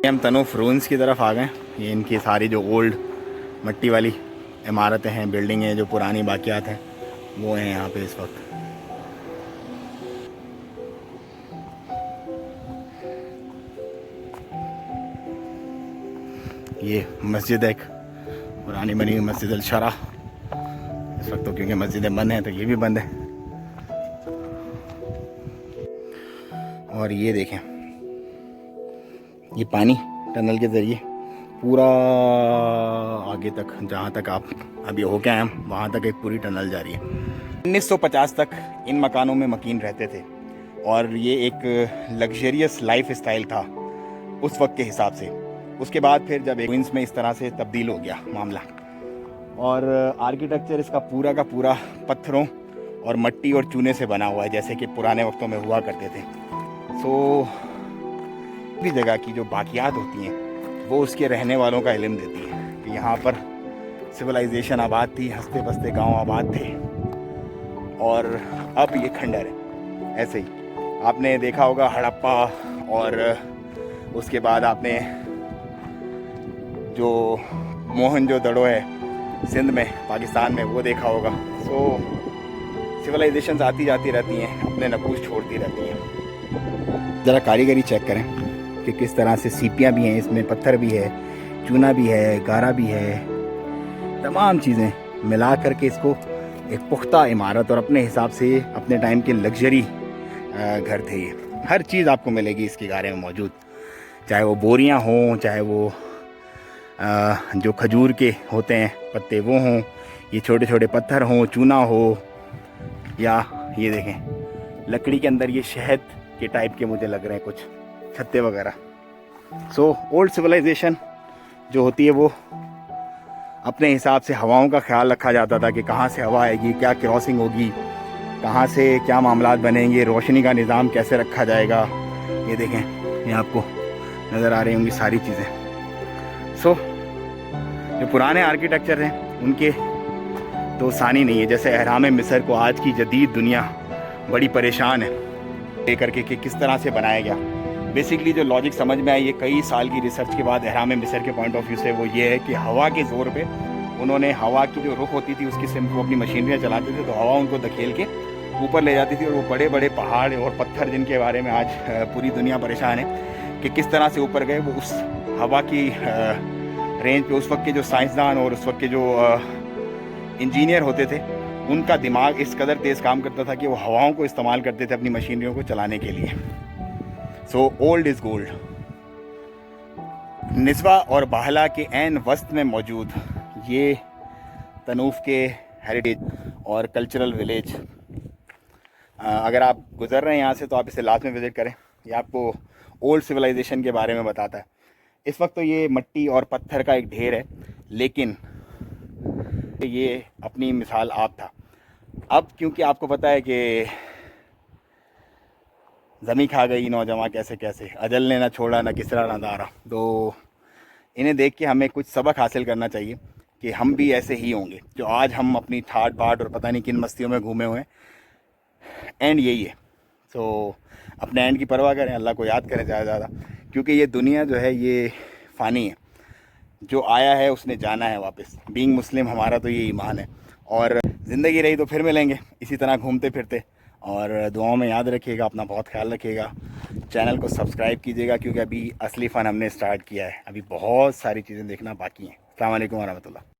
हम तनूफ रून्स की तरफ आ गए। ये इनकी सारी जो ओल्ड मट्टी वाली इमारतें हैं, बिल्डिंग हैं, जो पुरानी बाकियात हैं, वो हैं यहाँ पे इस वक्त। ये मस्जिद है, एक पुरानी बनी हुई मस्जिद अल शरा। इस वक्त तो क्योंकि मस्जिदें बंद हैं तो ये भी बंद है। और ये देखें, ये पानी टनल के ज़रिए पूरा आगे तक, जहाँ तक आप अभी होके आए हैं वहाँ तक एक पूरी टनल जा रही है। 1950 तक इन मकानों में मकीन रहते थे और ये एक लग्जरियस लाइफ स्टाइल था उस वक्त के हिसाब से। उसके बाद फिर जब क्वींस में इस तरह से तब्दील हो गया मामला, और आर्किटेक्चर इसका पूरा का पूरा पत्थरों और मट्टी और चूने से बना हुआ है, जैसे कि पुराने वक्तों में हुआ करते थे। सो भी जगह की जो बाकियात होती हैं वो उसके रहने वालों का इल्म देती है कि यहाँ पर सिविलाइजेशन आबाद थी, हंसते बसते गांव आबाद थे, और अब ये खंडर है। ऐसे ही आपने देखा होगा हड़प्पा, और उसके बाद आपने जो मोहनजोदड़ो है सिंध में, पाकिस्तान में, वो देखा होगा। सो सिविलाइजेशंस आती जाती रहती हैं, अपने नकूश छोड़ती रहती हैं। ज़रा कारीगरी चेक करें कि किस तरह से सीपियाँ भी हैं इसमें, पत्थर भी है, चूना भी है, गारा भी है, तमाम चीज़ें मिला करके इसको एक पुख्ता इमारत, और अपने हिसाब से अपने टाइम के लग्जरी घर थे ये। हर चीज़ आपको मिलेगी इसके गारे में मौजूद, चाहे वो बोरियां हों, चाहे वो जो खजूर के होते हैं पत्ते वो हों, ये छोटे छोटे पत्थर हों, चूना हो, या ये देखें लकड़ी के अंदर ये शहद के टाइप के मुझे लग रहे हैं कुछ छत्ते वगैरह। सो ओल्ड सिविलाइजेशन जो होती है वो अपने हिसाब से हवाओं का ख्याल रखा जाता था कि कहाँ से हवा आएगी, क्या क्रॉसिंग होगी, कहाँ से क्या मामलात बनेंगे, रोशनी का निज़ाम कैसे रखा जाएगा। ये देखें, ये आपको नज़र आ रही होंगी सारी चीज़ें। सो जो पुराने आर्किटेक्चर हैं उनके तो सानी नहीं है। जैसे अहराम मिस्र को आज की जदीद दुनिया बड़ी परेशान है लेकर के कि किस तरह से बनाया गया। बेसिकली जो लॉजिक समझ में आई है कई साल की रिसर्च के बाद अहराम मिस्र के पॉइंट ऑफ व्यू से, वो ये है कि हवा के ज़ोर पे उन्होंने हवा की जो रुख होती थी उसकी सिमत वो अपनी मशीनरियाँ चलाते थे, तो हवा उनको धकेल के ऊपर ले जाती थी, और वो बड़े बड़े पहाड़ और पत्थर जिनके बारे में आज पूरी दुनिया परेशान है कि किस तरह से ऊपर गए, वो उस हवा की रेंज पे उस वक्त के जो साइंसदान और उस वक्त के जो इंजीनियर होते थे उनका दिमाग इस कदर तेज़ काम करता था कि वो हवाओं को इस्तेमाल करते थे अपनी मशीनरियों को चलाने के लिए। So old is gold. निस्वा और बाहला के ऐन वस्त में मौजूद ये तनूफ के हेरिटेज और कल्चरल विलेज, अगर आप गुज़र रहे हैं यहाँ से तो आप इसे लास्ट में विज़िट करें। ये आपको ओल्ड सिविलाइजेशन के बारे में बताता है। इस वक्त तो ये मट्टी और पत्थर का एक ढेर है, लेकिन ये अपनी मिसाल आप था। अब क्योंकि आपको पता है कि ज़मी खा गई नौजवान कैसे कैसे, अजल ने ना छोड़ा ना किसरा ना दारा, तो इन्हें देख के हमें कुछ सबक हासिल करना चाहिए कि हम भी ऐसे ही होंगे जो आज हम अपनी ठाट बाट और पता नहीं किन मस्तियों में घूमे हुए हैं। एंड यही है। तो अपने एंड की परवाह करें, अल्लाह को याद करें ज़्यादा ज़्यादा, क्योंकि ये दुनिया जो है ये फ़ानी है। जो आया है उसने जाना है वापस। बीइंग मुस्लिम हमारा तो ये ईमान है, और ज़िंदगी रही तो फिर मिलेंगे इसी तरह घूमते फिरते। और दुआओं में याद रखिएगा, अपना बहुत ख्याल रखिएगा, चैनल को सब्सक्राइब कीजिएगा, क्योंकि अभी असली फ़न हमने स्टार्ट किया है, अभी बहुत सारी चीज़ें देखना बाकी हैं। अस्सलाम वालेकुम वरहमतुल्लाह।